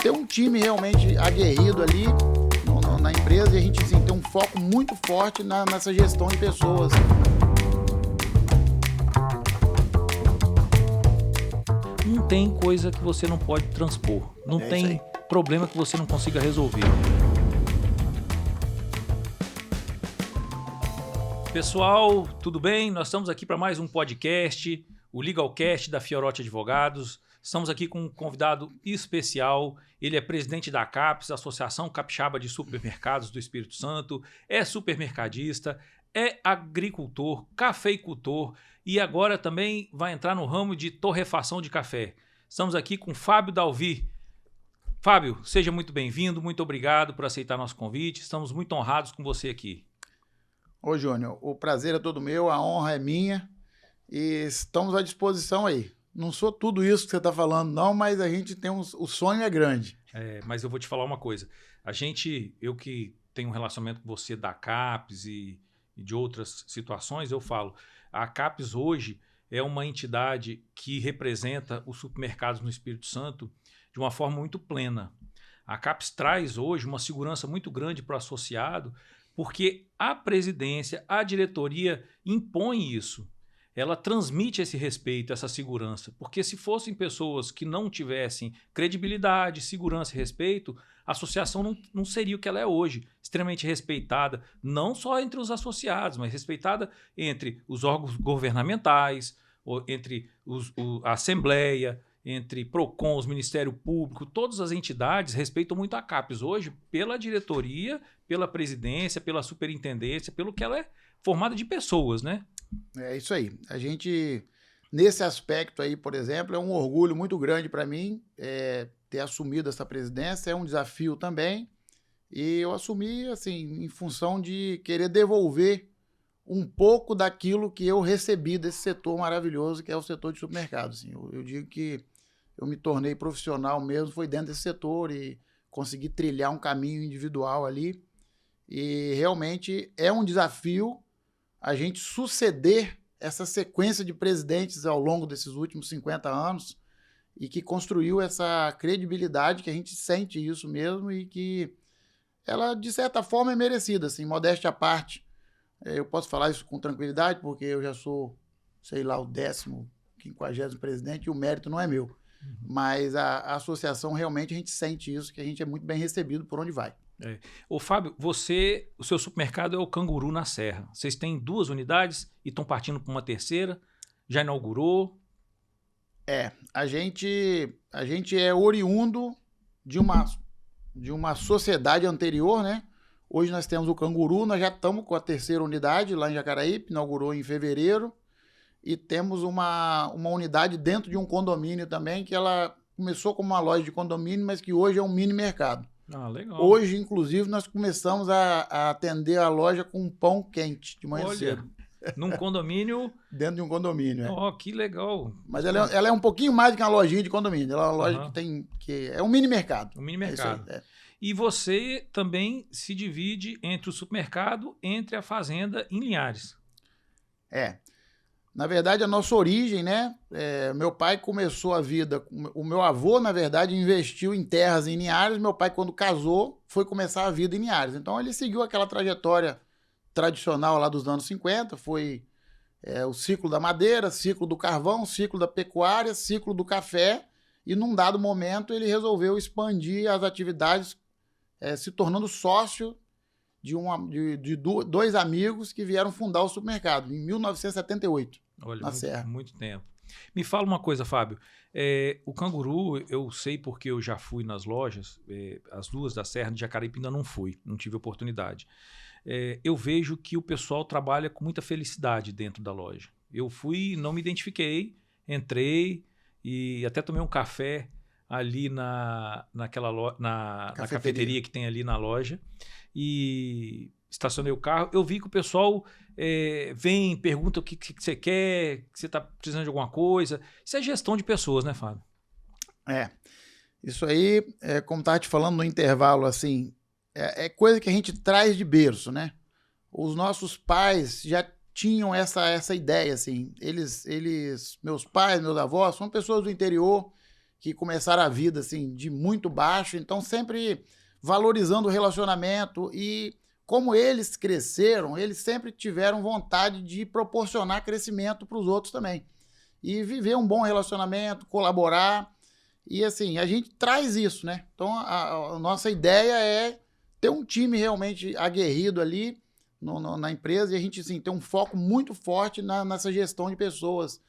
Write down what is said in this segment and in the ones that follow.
ter um time realmente aguerrido ali na empresa e a gente assim, ter um foco muito forte nessa gestão de pessoas. Não tem coisa que você não pode transpor. Não tem problema que você não consiga resolver. Pessoal, tudo bem? Nós estamos aqui para mais um podcast, o Legalcast da Fiorotti Advogados. Estamos aqui com um convidado especial. Ele é presidente da CAPES, Associação Capixaba de Supermercados do Espírito Santo, é supermercadista, é agricultor, cafeicultor e agora também vai entrar no ramo de torrefação de café. Estamos aqui com Fábio Dalvi. Fábio, seja muito bem-vindo, muito obrigado por aceitar nosso convite. Estamos muito honrados com você aqui. Ô, Júnior, o prazer é todo meu, a honra é minha e estamos à disposição aí. Não sou tudo isso que você está falando, não, mas a gente tem o sonho é grande. Mas eu vou te falar uma coisa. Eu que tenho um relacionamento com você da CAPES e de outras situações, eu falo, a CAPES hoje é uma entidade que representa os supermercados no Espírito Santo de uma forma muito plena. A CAPES traz hoje uma segurança muito grande para o associado, porque a presidência, a diretoria impõe isso. Ela transmite esse respeito, essa segurança. Porque se fossem pessoas que não tivessem credibilidade, segurança e respeito, a associação não seria o que ela é hoje. Extremamente respeitada, não só entre os associados, mas respeitada entre os órgãos governamentais, entre a Assembleia, entre PROCON, Ministério Público, todas as entidades respeitam muito a CAPES hoje pela diretoria, pela presidência, pela superintendência, pelo que ela é formada de pessoas, né? É isso aí. A gente, nesse aspecto aí, por exemplo, é um orgulho muito grande para mim ter assumido essa presidência, é um desafio também, e eu assumi, assim, em função de querer devolver um pouco daquilo que eu recebi desse setor maravilhoso que é o setor de supermercados. Assim. Eu digo que eu me tornei profissional mesmo, foi dentro desse setor e consegui trilhar um caminho individual ali, e realmente é um desafio a gente suceder essa sequência de presidentes ao longo desses últimos 50 anos e que construiu essa credibilidade, que a gente sente isso mesmo e que ela, de certa forma, é merecida, assim, modéstia à parte. Eu posso falar isso com tranquilidade, porque eu já sou, sei lá, o 50º presidente e o mérito não é meu. Uhum. Mas a associação, realmente, a gente sente isso, que a gente é muito bem recebido por onde vai. Ô Fábio, o seu supermercado é o Canguru na Serra. Vocês têm 2 unidades e estão partindo para uma terceira? Já inaugurou? A gente é oriundo de uma sociedade anterior, né? Hoje nós temos o Canguru, nós já estamos com a terceira unidade lá em Jacaraípe, inaugurou em fevereiro, e temos uma unidade dentro de um condomínio também, que ela começou como uma loja de condomínio, mas que hoje é um mini mercado. Ah, legal. Hoje, inclusive, nós começamos a atender a loja com um pão quente de manhã cedo. Num condomínio? Dentro de um condomínio, que legal. Mas ela é um pouquinho mais do que uma lojinha de condomínio. Ela é uma loja que é um mini mercado. Um mini mercado. E você também se divide entre o supermercado, entre a fazenda em Linhares. Na verdade, a nossa origem, né? Meu pai começou a vida... O meu avô, na verdade, investiu em terras em Linhares. Meu pai, quando casou, foi começar a vida em Linhares. Então, ele seguiu aquela trajetória tradicional lá dos anos 50. Foi o ciclo da madeira, ciclo do carvão, ciclo da pecuária, ciclo do café. E, num dado momento, ele resolveu expandir as atividades, se tornando sócio de 2 amigos que vieram fundar o supermercado, em 1978. Olha, na Serra. Muito tempo. Me fala uma coisa, Fábio. O Canguru, eu sei porque eu já fui nas lojas, as 2 da Serra, de Jacaraípe ainda não fui, não tive oportunidade. Eu vejo que o pessoal trabalha com muita felicidade dentro da loja. Eu fui, não me identifiquei, entrei e até tomei um café ali na cafeteria que tem ali na loja e estacionei o carro. Eu vi que o pessoal vem, pergunta o que você quer, que você está precisando de alguma coisa. Isso é gestão de pessoas, né, Fábio? Isso aí, como estava te falando no intervalo, assim, é coisa que a gente traz de berço, né? Os nossos pais já tinham essa ideia, assim. Meus pais, meus avós, são pessoas do interior que começaram a vida assim de muito baixo, então sempre valorizando o relacionamento e como eles cresceram, eles sempre tiveram vontade de proporcionar crescimento para os outros também. E viver um bom relacionamento, colaborar. E assim, a gente traz isso, né? Então a nossa ideia é ter um time realmente aguerrido ali na empresa e a gente assim, ter um foco muito forte nessa gestão de pessoas.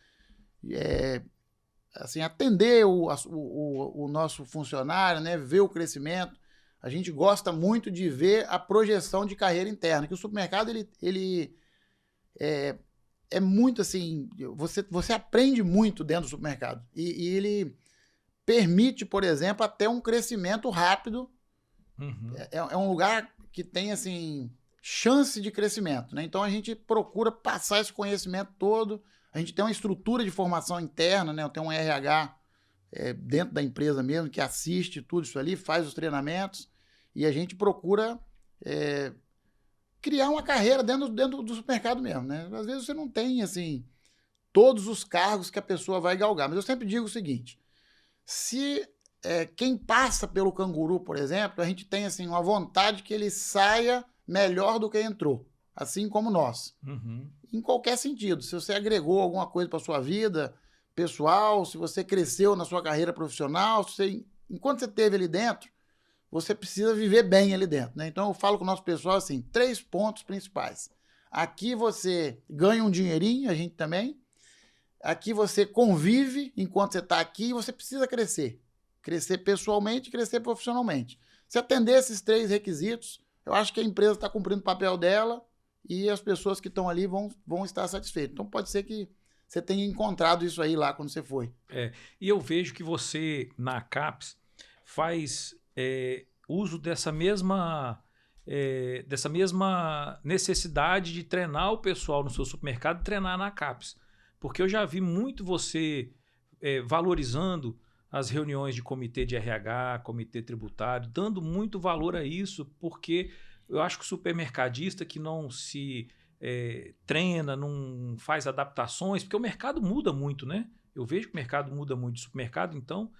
Assim, atender o nosso funcionário, né? Ver o crescimento. A gente gosta muito de ver a projeção de carreira interna, que o supermercado ele é muito assim, você aprende muito dentro do supermercado e ele permite, por exemplo, até um crescimento rápido. É um lugar que tem assim chance de crescimento, né? Então a gente procura passar esse conhecimento todo. A gente tem uma estrutura de formação interna, né? Tem um RH dentro da empresa mesmo que assiste tudo isso ali, faz os treinamentos. E a gente procura criar uma carreira dentro do supermercado mesmo, né? Às vezes você não tem, assim, todos os cargos que a pessoa vai galgar. Mas eu sempre digo o seguinte, se quem passa pelo Canguru, por exemplo, a gente tem, assim, uma vontade que ele saia melhor do que entrou, assim como nós. Em qualquer sentido. Se você agregou alguma coisa para sua vida pessoal, se você cresceu na sua carreira profissional, enquanto você esteve ali dentro, você precisa viver bem ali dentro, né? Então eu falo com o nosso pessoal assim, 3 pontos principais. Aqui você ganha um dinheirinho, a gente também. Aqui você convive enquanto você está aqui e você precisa crescer. Crescer pessoalmente e crescer profissionalmente. Se atender esses 3 requisitos, eu acho que a empresa está cumprindo o papel dela e as pessoas que estão ali vão estar satisfeitas. Então pode ser que você tenha encontrado isso aí lá quando você foi. E eu vejo que você, na CAPES, faz uso dessa mesma necessidade de treinar o pessoal no seu supermercado e treinar na CAPES. Porque eu já vi muito você valorizando as reuniões de comitê de RH, comitê tributário, dando muito valor a isso, porque eu acho que o supermercadista que não se treina, não faz adaptações, porque o mercado muda muito, né? Eu vejo que o mercado muda muito de supermercado, então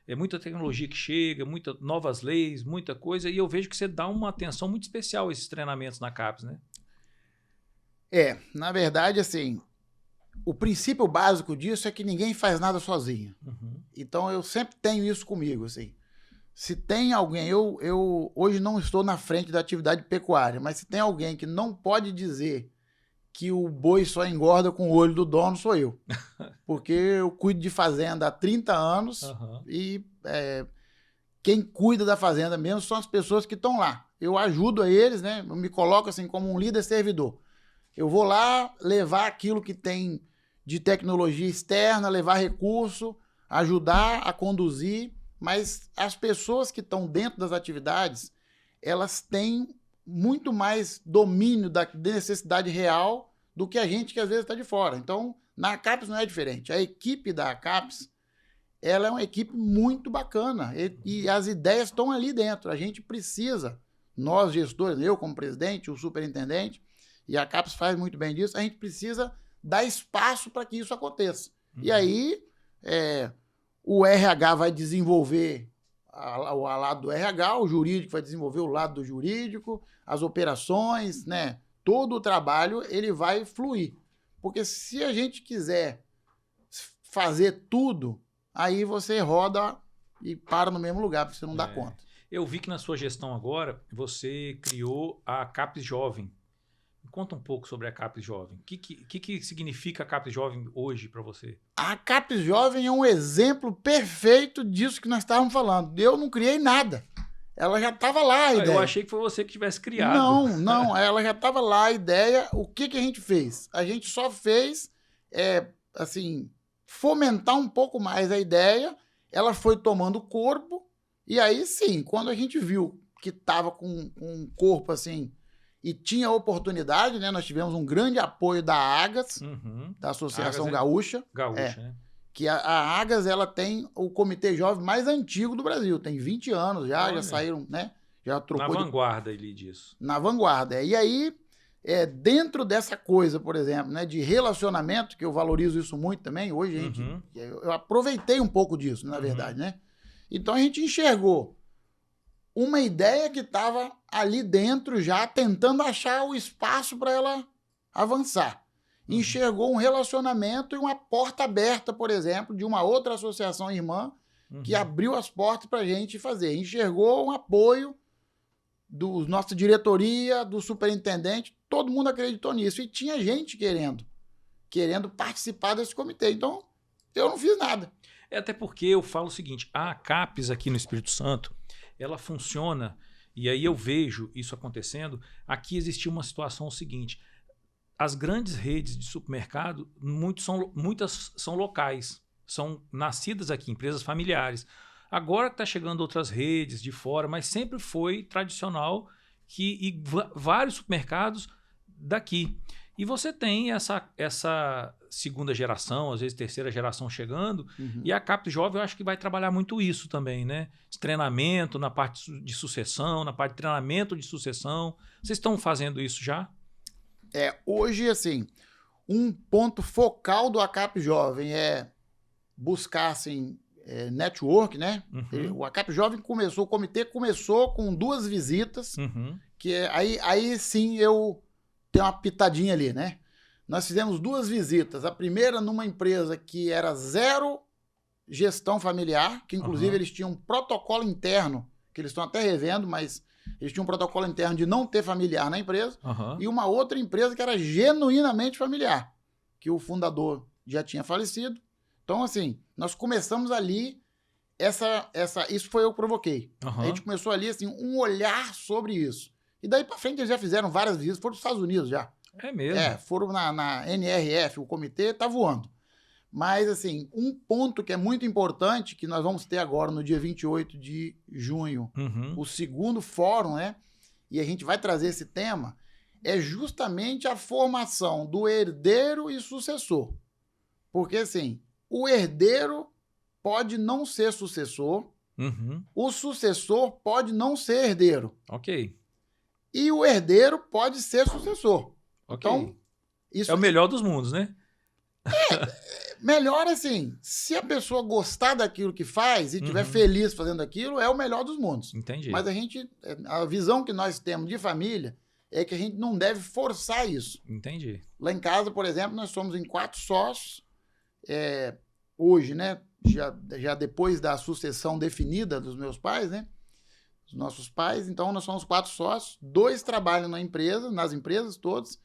é muita tecnologia que chega, muitas novas leis, muita coisa, e eu vejo que você dá uma atenção muito especial a esses treinamentos na CAPES, né? Na verdade, assim, o princípio básico disso é que ninguém faz nada sozinho. Então eu sempre tenho isso comigo, assim. Se tem alguém, eu hoje não estou na frente da atividade pecuária, mas se tem alguém que não pode dizer que o boi só engorda com o olho do dono, sou eu. Porque eu cuido de fazenda há 30 anos e quem cuida da fazenda mesmo são as pessoas que estão lá. Eu ajudo a eles, né? Eu me coloco assim como um líder servidor. Eu vou lá levar aquilo que tem de tecnologia externa, levar recurso, ajudar a conduzir, mas as pessoas que estão dentro das atividades, elas têm muito mais domínio da necessidade real do que a gente que às vezes está de fora. Então, na CAPES não é diferente. A equipe da CAPES, ela é uma equipe muito bacana e as ideias estão ali dentro. A gente precisa, nós gestores, eu como presidente, o superintendente, e a CAPES faz muito bem disso, a gente precisa dar espaço para que isso aconteça. E aí, o RH vai desenvolver ao lado do RH, o jurídico vai desenvolver o lado do jurídico, as operações, né? Todo o trabalho ele vai fluir. Porque se a gente quiser fazer tudo, aí você roda e para no mesmo lugar, porque você não dá conta. Eu vi que na sua gestão agora, você criou a CAPES Jovem. Conta um pouco sobre a CAPES Jovem. O que significa a CAPES Jovem hoje para você? A CAPES Jovem é um exemplo perfeito disso que nós estávamos falando. Eu não criei nada. Ela já estava lá a ideia. Eu achei que foi você que tivesse criado. Não. Ela já estava lá a ideia. O que a gente fez? A gente só fez, assim, fomentar um pouco mais a ideia. Ela foi tomando corpo. E aí, sim, quando a gente viu que estava com um corpo, assim, e tinha oportunidade, né? Nós tivemos um grande apoio da AGAS, da Associação Gaúcha. Né? Que a AGAS, ela tem o comitê jovem mais antigo do Brasil. Tem 20 anos já saíram, né? Já trocou na vanguarda ele disso. Na vanguarda. E aí, dentro dessa coisa, por exemplo, né, de relacionamento, que eu valorizo isso muito também, hoje eu aproveitei um pouco disso, na verdade, né? Então a gente enxergou uma ideia que estava ali dentro já tentando achar o espaço para ela avançar. Enxergou um relacionamento e uma porta aberta, por exemplo, de uma outra associação irmã que abriu as portas para a gente fazer. Enxergou um apoio da nossa diretoria, do superintendente, todo mundo acreditou nisso. E tinha gente querendo participar desse comitê. Então, eu não fiz nada. Até porque eu falo o seguinte, a CAPES aqui no Espírito Santo, ela funciona, e aí eu vejo isso acontecendo, aqui existiu uma situação seguinte, as grandes redes de supermercado, muitas são locais, são nascidas aqui, empresas familiares. Agora está chegando outras redes de fora, mas sempre foi tradicional e vários supermercados daqui. E você tem essa segunda geração, às vezes terceira geração chegando, e a CAPES Jovem eu acho que vai trabalhar muito isso também, né? De treinamento na parte de sucessão, na parte de treinamento de sucessão. Vocês estão fazendo isso já? Hoje, assim, um ponto focal do ACAP Jovem é buscar, assim, network, né? O ACAP Jovem o comitê começou com 2 visitas, que aí sim eu tenho uma pitadinha ali, né? Nós fizemos 2 visitas. A primeira numa empresa que era 0 gestão familiar, que inclusive eles tinham um protocolo interno, que eles estão até revendo, mas eles tinham um protocolo interno de não ter familiar na empresa, e uma outra empresa que era genuinamente familiar, que o fundador já tinha falecido. Então, assim, nós começamos ali, isso foi eu que provoquei. A gente começou ali, assim, um olhar sobre isso. E daí para frente eles já fizeram várias visitas, foram para os Estados Unidos já. É mesmo? Foram na NRF, o comitê tá voando. Mas, assim, um ponto que é muito importante, que nós vamos ter agora no dia 28 de junho, o segundo fórum, né? E a gente vai trazer esse tema, é justamente a formação do herdeiro e sucessor. Porque, assim, o herdeiro pode não ser sucessor, o sucessor pode não ser herdeiro. Ok. E o herdeiro pode ser sucessor. Okay. Então, isso é o melhor dos mundos, né? Melhor assim, se a pessoa gostar daquilo que faz e estiver feliz fazendo aquilo, é o melhor dos mundos. Entendi. Mas a visão que nós temos de família é que a gente não deve forçar isso. Entendi. Lá em casa, por exemplo, nós somos em 4 sócios. Hoje, né? Já depois da sucessão definida dos meus pais, né? Os nossos pais, então nós somos 4 sócios, 2 trabalham nas empresas todas,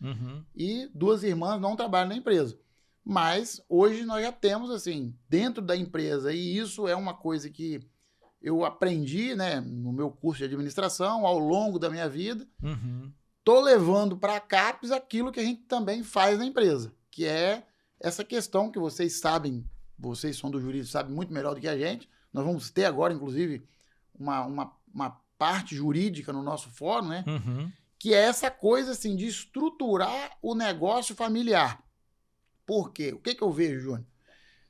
e 2 irmãs não trabalham na empresa. Mas hoje nós já temos, assim, dentro da empresa, e isso é uma coisa que eu aprendi, né, no meu curso de administração, ao longo da minha vida, tô levando para a CAPES aquilo que a gente também faz na empresa, que é essa questão que vocês sabem, vocês são do jurídico, sabem muito melhor do que a gente. Nós vamos ter agora, inclusive, uma parte jurídica no nosso fórum, né? Que é essa coisa, assim, de estruturar o negócio familiar. Por quê? O que eu vejo, Júnior?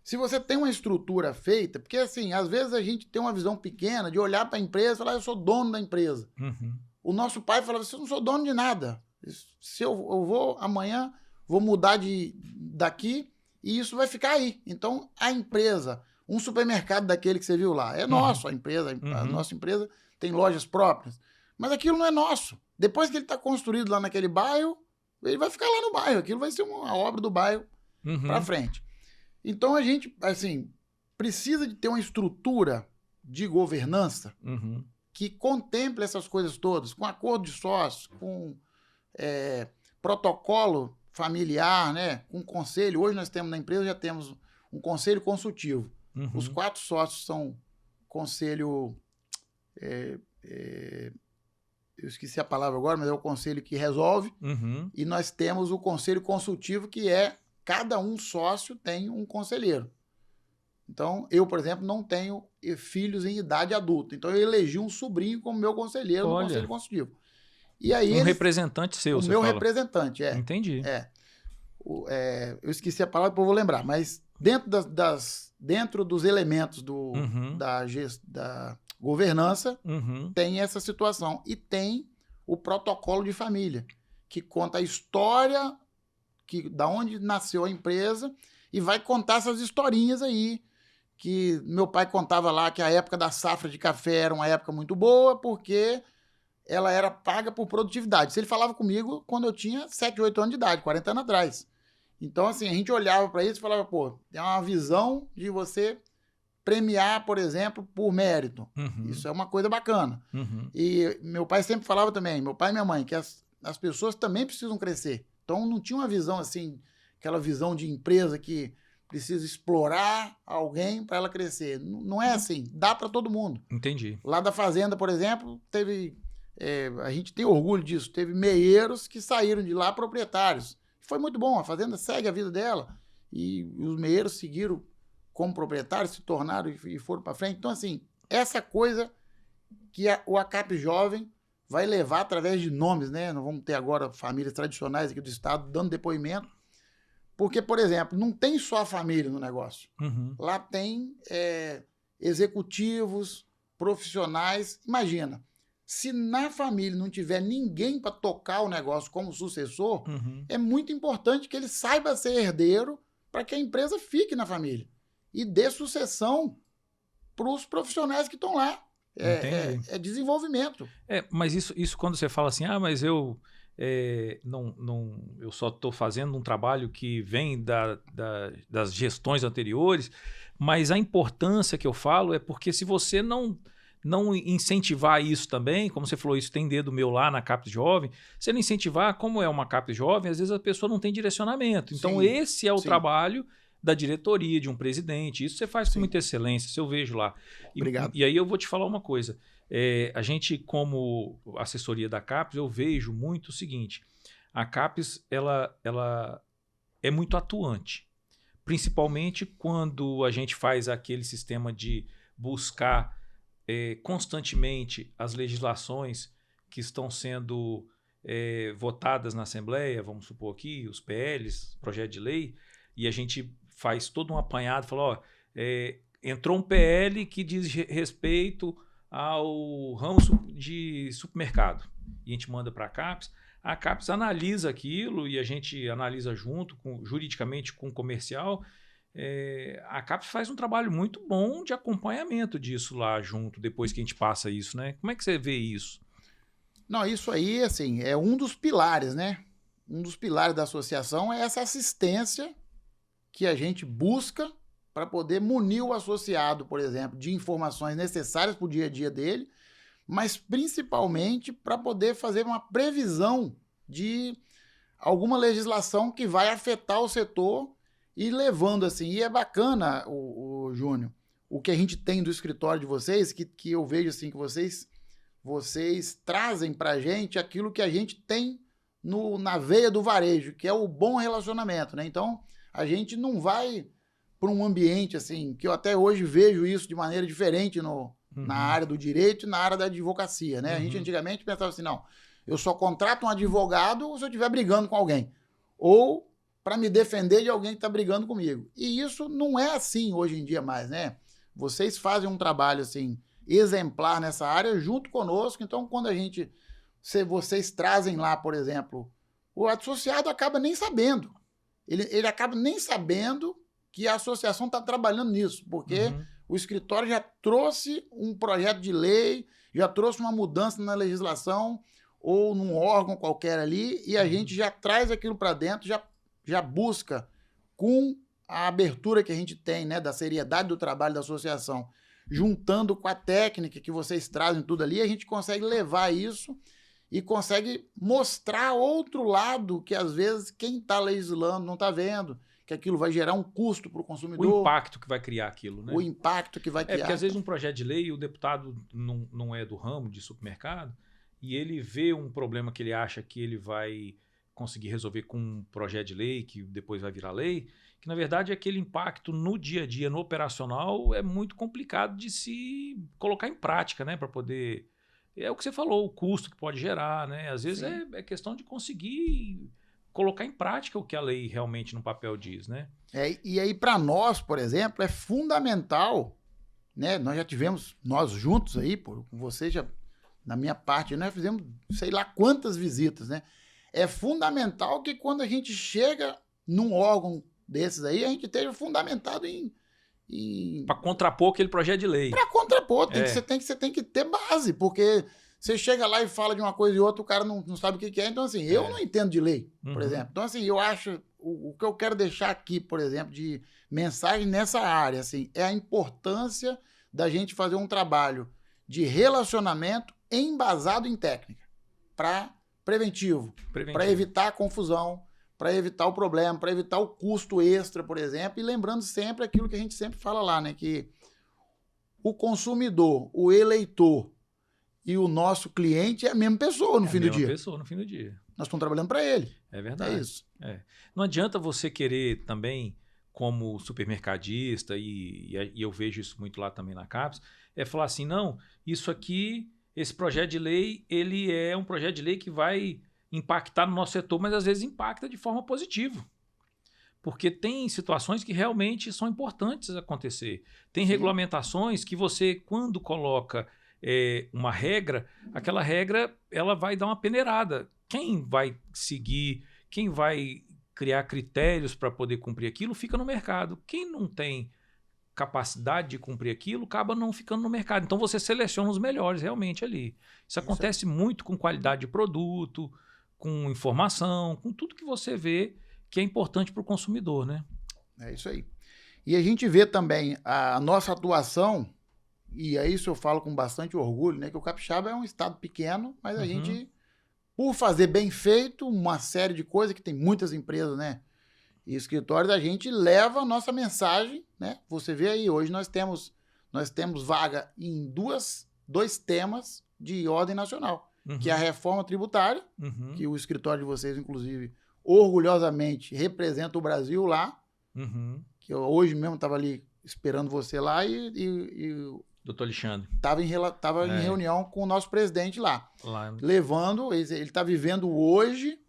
Se você tem uma estrutura feita, porque, assim, às vezes a gente tem uma visão pequena de olhar para a empresa e falar, eu sou dono da empresa. O nosso pai falava, eu não sou dono de nada. Se eu vou amanhã, vou mudar daqui e isso vai ficar aí. Então, a empresa, um supermercado daquele que você viu lá, é nosso, a empresa, a nossa empresa tem lojas próprias, mas aquilo não é nosso. Depois que ele está construído lá naquele bairro, ele vai ficar lá no bairro, aquilo vai ser uma obra do bairro para frente. Então a gente, assim, precisa de ter uma estrutura de governança que contemple essas coisas todas, com acordo de sócios, com protocolo familiar, né, com conselho. Hoje nós temos na empresa, já temos um conselho consultivo. Os 4 sócios são conselho... eu esqueci a palavra agora, mas é o conselho que resolve. E nós temos o conselho consultivo, que cada um sócio tem um conselheiro. Então, eu, por exemplo, não tenho filhos em idade adulta. Então, eu elegi um sobrinho como meu conselheiro no conselho consultivo. E aí representante seu, o meu representante, Entendi. Eu esqueci a palavra, depois eu vou lembrar. Mas dentro dos elementos da governança, tem essa situação. E tem o protocolo de família, que conta a história da onde nasceu a empresa e vai contar essas historinhas aí, que meu pai contava lá que a época da safra de café era uma época muito boa, porque ela era paga por produtividade. Isso ele falava comigo quando eu tinha 7, 8 anos de idade, 40 anos atrás. Então, assim, a gente olhava para isso e falava, pô, tem uma visão de você premiar, por exemplo, por mérito. Isso é uma coisa bacana. E meu pai sempre falava também, meu pai e minha mãe, que as pessoas também precisam crescer. Então, não tinha uma visão assim, aquela visão de empresa que precisa explorar alguém para ela crescer. Não é assim. Dá para todo mundo. Entendi. Lá da fazenda, por exemplo, teve... a gente tem orgulho disso. Teve meeiros que saíram de lá proprietários. Foi muito bom. A fazenda segue a vida dela. E os meeiros seguiram como proprietários, se tornaram e foram para frente. Então, assim, essa coisa que o ACAP Jovem vai levar através de nomes, né? Nós vamos ter agora famílias tradicionais aqui do estado dando depoimento. Porque, por exemplo, não tem só a família no negócio. Lá tem executivos, profissionais. Imagina, se na família não tiver ninguém para tocar o negócio como sucessor, é muito importante que ele saiba ser herdeiro para que a empresa fique na família e dê sucessão para os profissionais que estão lá. É desenvolvimento. Mas isso quando você fala assim, mas eu só estou fazendo um trabalho que vem das gestões anteriores, mas a importância que eu falo é porque se você não incentivar isso também, como você falou, isso tem dedo meu lá na CAPES Jovem, se não incentivar, como é uma CAPES Jovem, às vezes a pessoa não tem direcionamento. Então Sim, esse é o trabalho da diretoria, de um presidente. Isso você faz com muita excelência, isso eu vejo lá. Obrigado. E aí eu vou te falar uma coisa. A gente, como assessoria da CAPES, eu vejo muito o seguinte. A CAPES ela é muito atuante. Principalmente quando a gente faz aquele sistema de buscar constantemente as legislações que estão sendo votadas na Assembleia, vamos supor aqui, os PLs, projeto de lei, e a gente faz todo um apanhado, fala, entrou um PL que diz respeito ao ramo de supermercado. E a gente manda para a CAPES analisa aquilo e a gente analisa junto, juridicamente com o comercial. A CAPES faz um trabalho muito bom de acompanhamento disso lá junto, depois que a gente passa isso, né? Como é que você vê isso? Não, isso aí, assim, é um dos pilares, né? Um dos pilares da associação é essa assistência que a gente busca para poder munir o associado, por exemplo, de informações necessárias para o dia a dia dele, mas principalmente para poder fazer uma previsão de alguma legislação que vai afetar o setor e levando assim. E é bacana, o Júnior, o que a gente tem do escritório de vocês, que eu vejo assim que vocês trazem para a gente aquilo que a gente tem na veia do varejo, que é o bom relacionamento, né? Então, a gente não vai para um ambiente assim, que eu até hoje vejo isso de maneira diferente na área do direito e na área da advocacia, né? A gente antigamente pensava assim, não, eu só contrato um advogado se eu estiver brigando com alguém, ou para me defender de alguém que está brigando comigo. E isso não é assim hoje em dia mais, né? Vocês fazem um trabalho assim exemplar nessa área junto conosco, então quando vocês trazem lá, por exemplo, o associado acaba nem sabendo, ele acaba nem sabendo que a associação está trabalhando nisso, porque o escritório já trouxe um projeto de lei, já trouxe uma mudança na legislação ou num órgão qualquer ali, e a gente já traz aquilo para dentro, já busca, com a abertura que a gente tem, né, da seriedade do trabalho da associação, juntando com a técnica que vocês trazem tudo ali, a gente consegue levar isso e consegue mostrar outro lado que, às vezes, quem está legislando não está vendo, que aquilo vai gerar um custo para o consumidor. O impacto que vai criar aquilo, né? O impacto que vai criar. Porque, às vezes, um projeto de lei, o deputado não é do ramo de supermercado, e ele vê um problema que ele acha que ele vai conseguir resolver com um projeto de lei, que depois vai virar lei, que, na verdade, aquele impacto no dia a dia, no operacional, é muito complicado de se colocar em prática, né? Para poder... É o que você falou, o custo que pode gerar, né? Às vezes é questão de conseguir colocar em prática o que a lei realmente no papel diz, né? E aí, para nós, por exemplo, é fundamental, né? Nós já tivemos, nós juntos aí, com você já, na minha parte, nós fizemos sei lá quantas visitas, né? é fundamental que quando a gente chega num órgão desses aí, a gente esteja fundamentado em para contrapor aquele projeto de lei. Para contrapor, você É. tem que ter base, porque você chega lá e fala de uma coisa e outra, o cara não sabe o que que é. Então, assim, eu não entendo de lei, por exemplo. Então, assim, eu acho, o que eu quero deixar aqui, por exemplo, de mensagem nessa área, assim, é a importância da gente fazer um trabalho de relacionamento embasado em técnica, para preventivo, para evitar a confusão, para evitar o problema, para evitar o custo extra, por exemplo, e lembrando sempre aquilo que a gente sempre fala lá, né, que o consumidor, o eleitor e o nosso cliente é a mesma pessoa no fim do dia. É a mesma pessoa no fim do dia. Nós estamos trabalhando para ele. É verdade. É isso. É. Não adianta você querer também, como supermercadista, e eu vejo isso muito lá também na CAPES, é falar assim, não, isso aqui, esse projeto de lei, ele é um projeto de lei que vai impactar no nosso setor, mas às vezes impacta de forma positiva. Porque tem situações que realmente são importantes acontecer. Tem regulamentações que você, quando coloca uma regra, aquela regra ela vai dar uma peneirada. Quem vai seguir, quem vai criar critérios para poder cumprir aquilo, fica no mercado. Quem não tem capacidade de cumprir aquilo, acaba não ficando no mercado. Então você seleciona os melhores realmente ali. Isso acontece muito com qualidade de produto, com informação, com tudo que você vê que é importante para o consumidor, né? É isso aí. E a gente vê também a nossa atuação, e é isso eu falo com bastante orgulho, né? Que o Capixaba é um estado pequeno, mas a gente, por fazer bem feito, uma série de coisas, que tem muitas empresas, né? E escritórios, a gente leva a nossa mensagem, né? Você vê aí, hoje nós temos vaga em dois temas de ordem nacional, que é a reforma tributária, que o escritório de vocês, inclusive, orgulhosamente representa o Brasil lá, que eu hoje mesmo estava ali esperando você lá e doutor Alexandre estava em reunião com o nosso presidente lá. Levando, ele está vivendo hoje,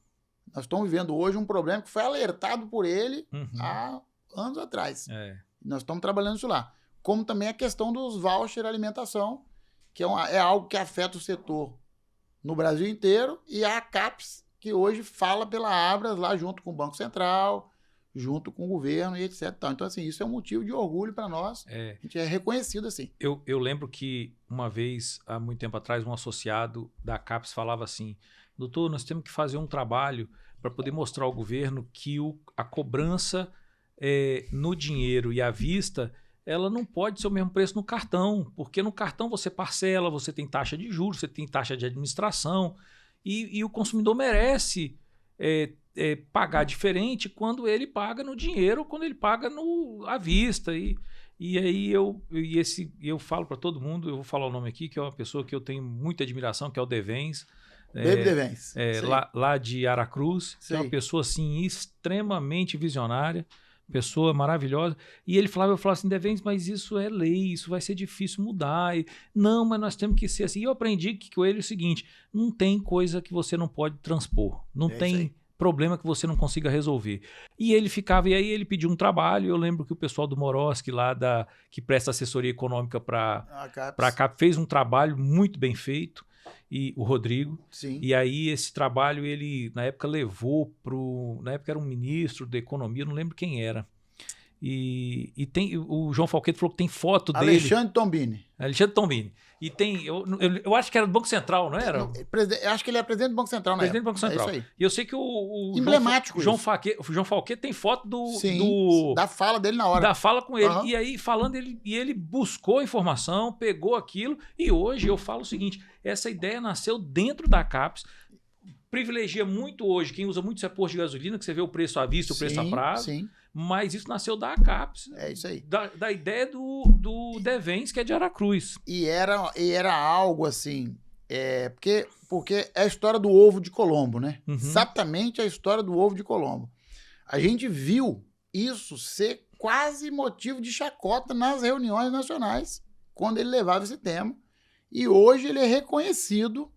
nós estamos vivendo hoje um problema que foi alertado por ele há anos atrás. Nós estamos trabalhando isso lá. Como também a questão dos voucher alimentação, que é algo que afeta o setor no Brasil inteiro, e a CAPES, que hoje fala pela Abras lá junto com o Banco Central, junto com o governo e etc. Então, assim, isso é um motivo de orgulho para nós. A gente é reconhecido assim. Eu lembro que uma vez, há muito tempo atrás, um associado da CAPES falava assim, doutor, nós temos que fazer um trabalho para poder mostrar ao governo que a cobrança no dinheiro e à vista, ela não pode ser o mesmo preço no cartão, porque no cartão você parcela, você tem taxa de juros, você tem taxa de administração, e o consumidor merece pagar diferente quando ele paga no dinheiro, quando ele paga à vista. E aí eu falo para todo mundo, eu vou falar o nome aqui, que é uma pessoa que eu tenho muita admiração, que é o Devens. Baby Devens. Lá de Aracruz, que é uma pessoa assim, extremamente visionária, pessoa maravilhosa. E eu falava assim, Devens, mas isso é lei, isso vai ser difícil mudar. Não, mas nós temos que ser assim. E eu aprendi com ele o seguinte, não tem coisa que você não pode transpor, não tem problema que você não consiga resolver. E ele ficava, e aí ele pediu um trabalho, eu lembro que o pessoal do Moroski lá, que presta assessoria econômica para a CAP, fez um trabalho muito bem feito, e o Rodrigo. E aí esse trabalho ele na época levou na época era um ministro da economia, não lembro quem era. E tem o João Falquete falou que tem foto dele. Alexandre Tombini. E tem, eu acho que era do Banco Central, não era? Eu acho que ele é presidente do Banco Central, né? Presidente do Banco Central. É isso aí. E eu sei que o emblemático João Falquete tem foto da fala dele na hora. Da fala com ele. E aí, falando, ele buscou a informação, pegou aquilo, e hoje eu falo o seguinte, essa ideia nasceu dentro da CAPES, privilegia muito hoje quem usa muito esse posto de gasolina, que você vê o preço à vista, o preço a prazo, mas isso nasceu da CAPES. É isso aí. Da ideia do Devens, que é de Aracruz. E era algo assim, porque é a história do ovo de Colombo, né? Exatamente a história do ovo de Colombo. A gente viu isso ser quase motivo de chacota nas reuniões nacionais, quando ele levava esse tema. E hoje ele é reconhecido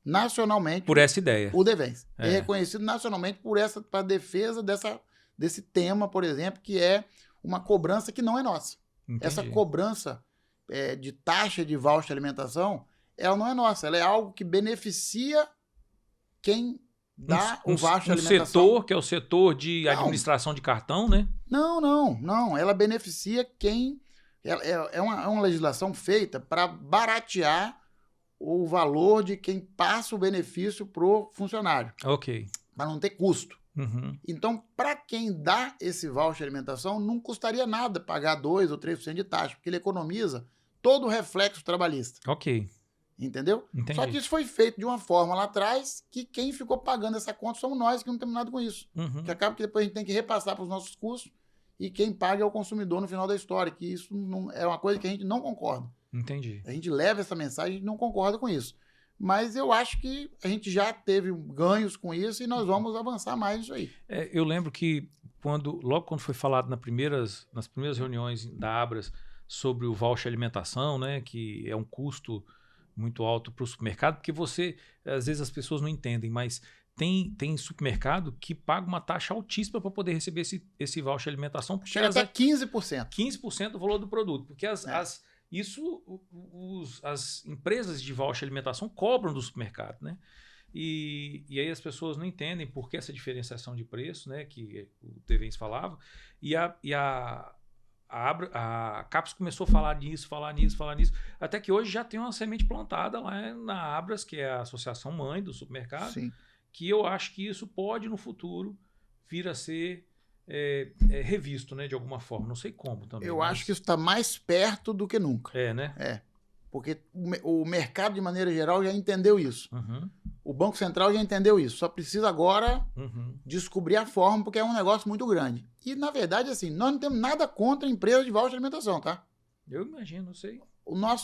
nacionalmente por essa ideia. O Devens. É reconhecido nacionalmente para a defesa desse tema, por exemplo, que é uma cobrança que não é nossa. Entendi. Essa cobrança de taxa de voucher de alimentação, ela não é nossa. Ela é algo que beneficia quem dá o voucher um alimentação. setor, que é o setor de administração de cartão, né? Não. Ela beneficia quem... É uma legislação feita para baratear o valor de quem passa o benefício pro funcionário. Ok. Para não ter custo. Uhum. Então, para quem dá esse voucher alimentação, não custaria nada pagar 2 ou 3% de taxa, porque ele economiza todo o reflexo trabalhista. Ok. Entendeu? Entendi. Só que isso foi feito de uma forma lá atrás que quem ficou pagando essa conta somos nós, que não temos nada com isso. Uhum. Que acaba que depois a gente tem que repassar para os nossos custos e quem paga é o consumidor no final da história, que isso não, é uma coisa que a gente não concorda. Entendi. A gente leva essa mensagem, a gente não concorda com isso. Mas eu acho que a gente já teve ganhos com isso e nós vamos avançar mais nisso aí. Eu lembro que logo quando foi falado nas primeiras reuniões da Abras sobre o voucher alimentação, né, que é um custo muito alto para o supermercado, porque às vezes as pessoas não entendem, mas tem supermercado que paga uma taxa altíssima para poder receber esse voucher alimentação. Chega até 15%. 15% do valor do produto, porque as empresas de voucher alimentação cobram do supermercado, né? E aí as pessoas não entendem por que essa diferenciação de preço, né? Que o Tevens falava, e a Caps começou a falar nisso, até que hoje já tem uma semente plantada lá na Abras, que é a associação mãe do supermercado, Sim. que eu acho que isso pode no futuro vir a ser revisto, né, de alguma forma. Não sei como também. Eu acho que isso está mais perto do que nunca. Né? Porque o mercado, de maneira geral, já entendeu isso. Uhum. O Banco Central já entendeu isso. Só precisa agora descobrir a forma, porque é um negócio muito grande. E, na verdade, assim, nós não temos nada contra a empresa de voucher de alimentação, tá? Eu imagino, não sei.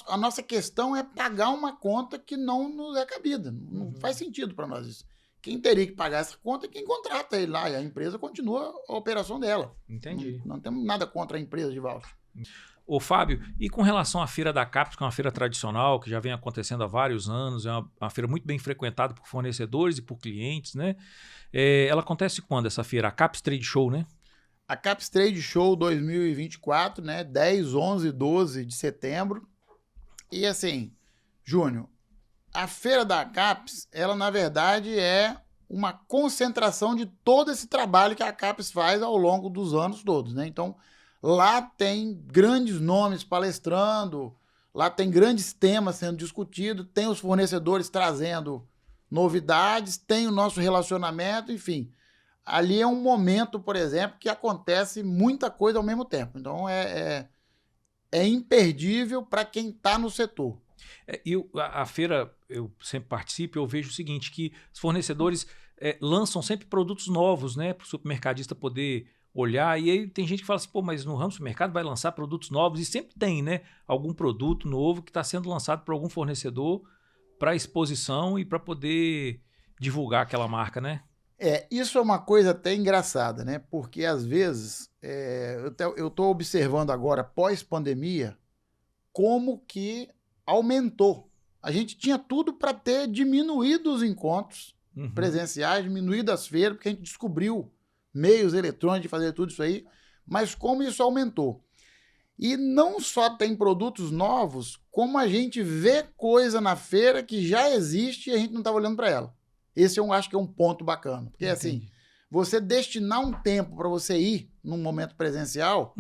A nossa questão é pagar uma conta que não nos é cabida. Não faz sentido para nós isso. Quem teria que pagar essa conta é quem contrata ele lá. E a empresa continua a operação dela. Entendi. Não temos nada contra a empresa de voucher. Ô, Fábio, e com relação à Feira da Caps, que é uma feira tradicional, que já vem acontecendo há vários anos, é uma feira muito bem frequentada por fornecedores e por clientes, né? Ela acontece quando, essa feira? A Caps Trade Show, né? A Caps Trade Show 2024, né? 10, 11 e 12 de setembro. E assim, Júnior, a feira da Caps, ela na verdade é uma concentração de todo esse trabalho que a Caps faz ao longo dos anos todos, né? Então, lá tem grandes nomes palestrando, lá tem grandes temas sendo discutidos, tem os fornecedores trazendo novidades, tem o nosso relacionamento, enfim. Ali é um momento, por exemplo, que acontece muita coisa ao mesmo tempo. Então, é imperdível para quem está no setor. A feira, eu sempre participo, eu vejo o seguinte, que os fornecedores lançam sempre produtos novos, né, para o supermercadista poder olhar, e aí tem gente que fala assim, pô, mas no ramo do supermercado vai lançar produtos novos, e sempre tem, né, algum produto novo que está sendo lançado por algum fornecedor para exposição e para poder divulgar aquela marca, né? Isso é uma coisa até engraçada, né, porque às vezes, eu estou observando agora, pós-pandemia, como que aumentou. A gente tinha tudo para ter diminuído os encontros presenciais, diminuído as feiras, porque a gente descobriu meios eletrônicos de fazer tudo isso aí, mas como isso aumentou. E não só tem produtos novos, como a gente vê coisa na feira que já existe e a gente não estava olhando para ela. Esse eu acho que é um ponto bacana. Porque assim, você destinar um tempo para você ir num momento presencial,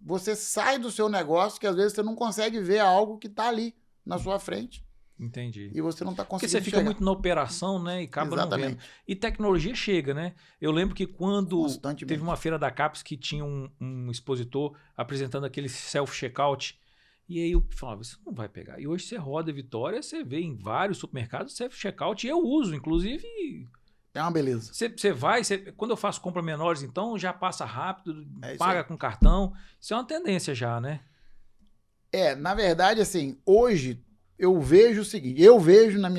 você sai do seu negócio, que às vezes você não consegue ver algo que está ali na sua frente. Entendi. E você não está conseguindo Porque você fica muito na operação, né? E acaba não vendo. E tecnologia chega, né? Eu lembro que quando teve uma feira da Caps que tinha um expositor apresentando aquele self-checkout, e aí eu falava, você não vai pegar. E hoje você roda Vitória, você vê em vários supermercados self-checkout, e eu uso, inclusive. É uma beleza. Você vai, quando eu faço compra menores, então já passa rápido, paga com cartão. Isso é uma tendência já, né? Na verdade, assim, hoje eu vejo o seguinte, eu vejo na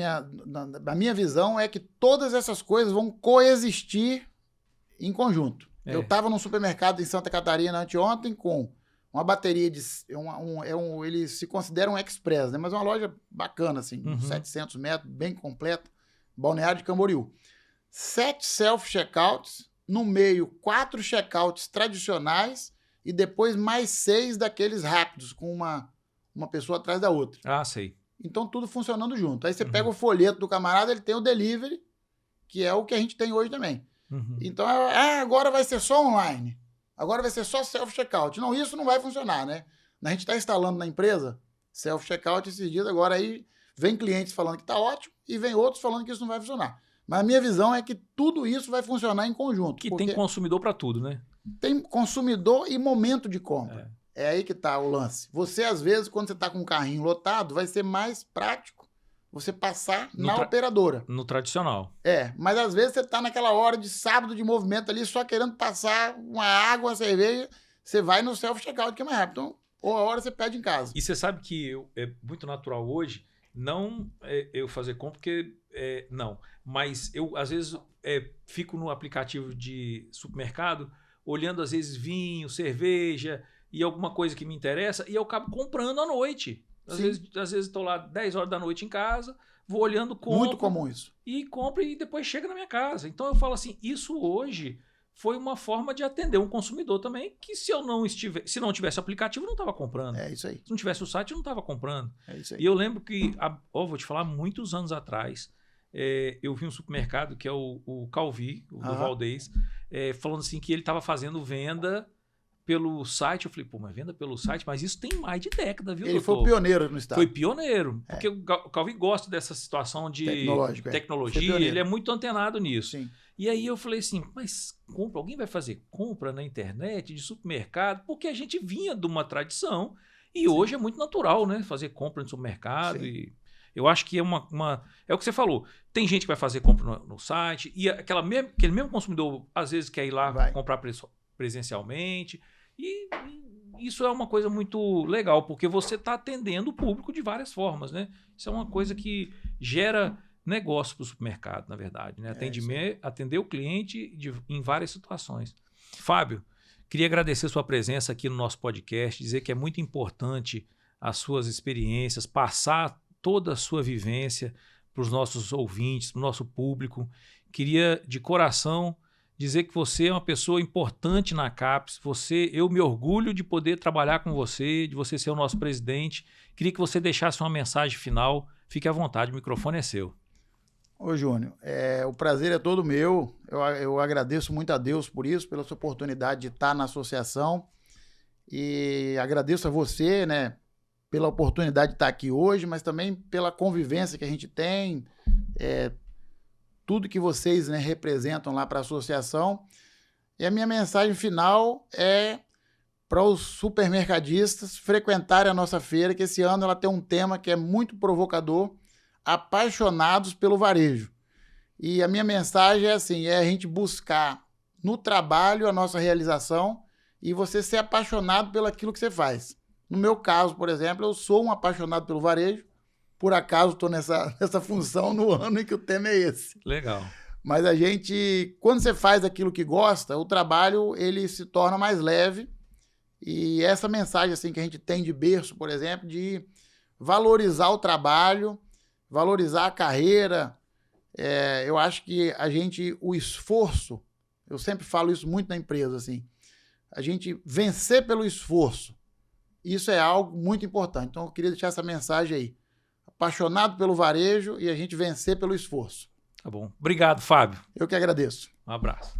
minha visão é que todas essas coisas vão coexistir em conjunto. Eu estava num supermercado em Santa Catarina anteontem com uma bateria de... eles se consideram um express, né? Mas é uma loja bacana, assim, 700 metros, bem completa, Balneário de Camboriú. 7 self-checkouts, no meio 4 checkouts tradicionais e depois mais 6 daqueles rápidos, com uma pessoa atrás da outra. Ah, sei. Então tudo funcionando junto. Aí você pega o folheto do camarada, ele tem o delivery que é o que a gente tem hoje também. Uhum. Então, agora vai ser só online. Agora vai ser só self-checkout. Não, isso não vai funcionar, né? A gente está instalando na empresa self-checkout esses dias, agora aí vem clientes falando que está ótimo e vem outros falando que isso não vai funcionar. Mas a minha visão é que tudo isso vai funcionar em conjunto. Que tem consumidor para tudo, né? Tem consumidor e momento de compra. É aí que está o lance. Você, às vezes, quando você está com um carrinho lotado, vai ser mais prático você passar na operadora. No tradicional. Mas às vezes você está naquela hora de sábado de movimento ali, só querendo passar uma água, uma cerveja, você vai no self-checkout, que é mais rápido. Então, ou a hora você pede em casa. E você sabe que é muito natural hoje, não eu fazer compra, porque não. Mas eu, às vezes, fico no aplicativo de supermercado, olhando, às vezes, vinho, cerveja e alguma coisa que me interessa, e eu acabo comprando à noite. Às vezes estou lá 10 horas da noite em casa, vou olhando, compro. Muito comum isso. E compro e depois chega na minha casa. Então eu falo assim, isso hoje foi uma forma de atender um consumidor também, que se não tivesse aplicativo, eu não estava comprando. É isso aí. Se não tivesse o site, eu não estava comprando. É isso aí. E eu lembro que, vou te falar, muitos anos atrás, eu vi um supermercado que é o Calvi, o do Valdez, falando assim que ele estava fazendo venda pelo site. Eu falei, pô, mas venda pelo site? Mas isso tem mais de década, viu, Ele foi o pioneiro no estado. Foi pioneiro, porque o Calvi gosta dessa situação de tecnologia, ele é muito antenado nisso. Sim. E aí eu falei assim, mas alguém vai fazer compra na internet, de supermercado? Porque a gente vinha de uma tradição e hoje é muito natural, né? Fazer compra no supermercado. E eu acho que é é o que você falou. Tem gente que vai fazer compra no site e aquele mesmo consumidor às vezes quer ir lá comprar presencialmente. E isso é uma coisa muito legal, porque você está atendendo o público de várias formas, né? Isso é uma coisa que gera negócio para o supermercado, na verdade, né? Atender o cliente em várias situações. Fábio, queria agradecer sua presença aqui no nosso podcast, dizer que é muito importante as suas experiências, passar toda a sua vivência para os nossos ouvintes, para o nosso público. Queria, de coração, dizer que você é uma pessoa importante na CAPES. Eu me orgulho de poder trabalhar com você, de você ser o nosso presidente. Queria que você deixasse uma mensagem final. Fique à vontade, o microfone é seu. Ô, Júnior, o prazer é todo meu. Eu agradeço muito a Deus por isso, pela sua oportunidade de estar na associação. E agradeço a você, né, pela oportunidade de estar aqui hoje, mas também pela convivência que a gente tem, tudo que vocês, né, representam lá para a associação. E a minha mensagem final é para os supermercadistas frequentarem a nossa feira, que esse ano ela tem um tema que é muito provocador, apaixonados pelo varejo. E a minha mensagem é assim, a gente buscar no trabalho a nossa realização e você ser apaixonado pelo aquilo que você faz. No meu caso, por exemplo, eu sou um apaixonado pelo varejo, por acaso estou nessa função no ano em que o tema é esse. Legal. Mas quando você faz aquilo que gosta, o trabalho ele se torna mais leve. E essa mensagem assim, que a gente tem de berço, por exemplo, de valorizar o trabalho, valorizar a carreira. Eu acho que o esforço, eu sempre falo isso muito na empresa, assim, a gente vencer pelo esforço, isso é algo muito importante. Então eu queria deixar essa mensagem aí. Apaixonado pelo varejo e a gente vencer pelo esforço. Tá bom. Obrigado, Fábio. Eu que agradeço. Um abraço.